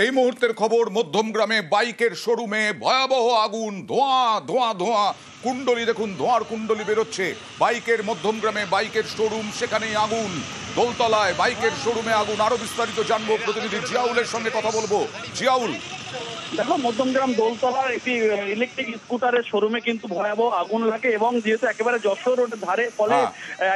এই মুহূর্তের খবর, মধ্যমগ্রামে বাইকের শোরুমে ভয়াবহ আগুন, ধোঁয়া ধোঁয়া ধোঁয়া, কুণ্ডলি দেখুন, ধোঁয়ার কুণ্ডলি বেরোচ্ছে। বাইকের মধ্যমগ্রামে বাইকের শোরুম, সেখানেই আগুন। দোলতলায় বাইকের শোরুমে আগুন। আরো বিস্তারিত জানবো, প্রতিনিধি জিয়াউলের সঙ্গে কথা বলবো। জিয়াউল, দেখো, মধ্যমগ্রাম দোলতলার একটি ইলেকট্রিক স্কুটারের শোরুমে কিন্তু ভয়াবহ আগুন লাগে এবং যেহেতু একেবারে যশোর রোডের ধারে, ফলে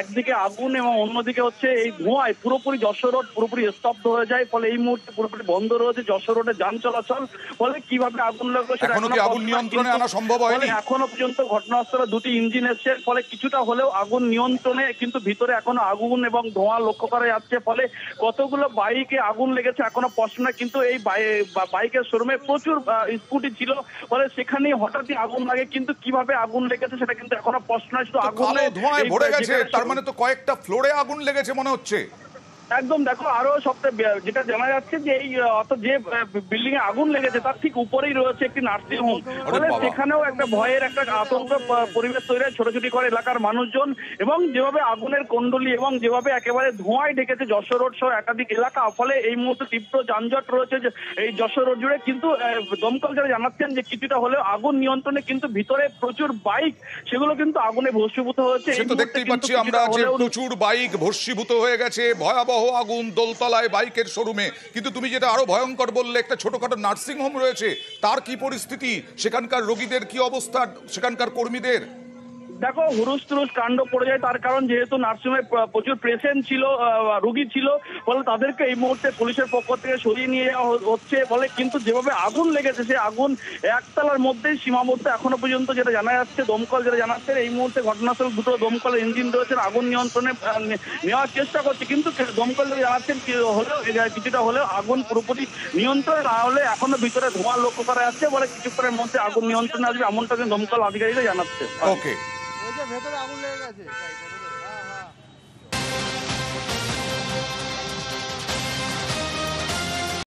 একদিকে আগুন এবং অন্যদিকে হচ্ছে এই ধোঁয়ায় পুরোপুরি যশোর রোড পুরোপুরি স্তব্ধ হয়ে যায়। ফলে এই মুহূর্তে পুরোপুরি বন্ধ রয়েছে যশোর রোডে যান চলাচল। ফলে কিভাবে আগুন লাগলো সেটা এখনো কি আগুন নিয়ন্ত্রণে আনা সম্ভব হয়নি? এখনো পর্যন্ত ঘটনাস্থলে দুটি ইঞ্জিন এসছে, ফলে কিছুটা হলেও আগুন নিয়ন্ত্রণে, কিন্তু ভিতরে এখনো আগুন এবং ধোঁয়া লক্ষ্য করা যাচ্ছে। ফলে কতগুলো বাইকে আগুন লেগেছে এখনো স্পষ্ট না, কিন্তু এই বাইকের শোরুমে প্রচুর স্কুটি ছিল, ফলে সেখানে হঠাৎই আগুন লাগে। কিন্তু কিভাবে আগুন লেগেছে সেটা কিন্তু এখনো স্পষ্ট নয়। শুধু আগুন ধোঁয়ায় ভরে গেছে, তার মানে তো কয়েকটা ফ্লোরে আগুন লেগেছে মনে হচ্ছে। একদম, দেখো, আরো সবচেয়ে যেটা জানা যাচ্ছে যে এই যে বিল্ডিং এ আগুন লেগেছে তার ঠিক উপরেই রয়েছে একটি নার্সিং হোম। ফলে সেখানেও একটা ভয়ের একটা আতঙ্ক পরিবেশ তৈরি হয়, ছোটাছুটি করে এলাকার মানুষজন। এবং যেভাবে আগুনের কুণ্ডলী এবং যেভাবে একেবারে ধোঁয়ায় ঢেকেছে যশোর রোড সহ একাধিক এলাকা, ফলে এই মুহূর্তে তীব্র যানজট রয়েছে যে এই যশোর রোড জুড়ে। কিন্তু দমকল যারা জানাচ্ছেন যে কিছুটা হলেও আগুন নিয়ন্ত্রণে, কিন্তু ভিতরে প্রচুর বাইক সেগুলো কিন্তু আগুনে ভস্মীভূত হয়েছে। সে তো দেখতেই পাচ্ছি আমরা যে প্রচুর বাইক ভস্মীভূত হয়ে গেছে, ভয়াবহ আগুন দোলতলায় বাইকের শোরুমে। কিন্তু তুমি যেটা আরো ভয়ঙ্কর বললে, একটা ছোটখাটো নার্সিং হোম রয়েছে, তার কি পরিস্থিতি? সেখানকার রোগীদের কি অবস্থা, সেখানকার কর্মীদের? দেখো, হুরুস তুরুস কাণ্ড পড়ে যায়, তার কারণ যেহেতু নার্সিংহোমে প্রচুর পেশেন্ট ছিল, রোগী ছিল, ফলে তাদেরকে এই মুহূর্তে পুলিশের পক্ষ থেকে সরিয়ে নিয়ে যাওয়া হচ্ছে। ফলে কিন্তু যেভাবে আগুন লেগেছে, সে আগুন একতলার মধ্যেই সীমাবদ্ধ এখনো পর্যন্ত, যেটা জানা যাচ্ছে। দমকল যেটা জানাচ্ছে, এই মুহূর্তে ঘটনাস্থল দুটো দমকলের ইঞ্জিন রয়েছে, আগুন নিয়ন্ত্রণে নেওয়ার চেষ্টা করছে। কিন্তু দমকল যেটা জানাচ্ছেন হলেও কিছুটা হলেও আগুন পুরোপুরি নিয়ন্ত্রণে না হলে এখনো ভিতরে ধোঁয়া লক্ষ্য করা যাচ্ছে। বলে কিছুক্ষণের মধ্যে আগুন নিয়ন্ত্রণে আসবে, এমনটা দমকল আধিকারিকরা জানাচ্ছে। ওকে। ভেতরে আগুন লেগে গেছে।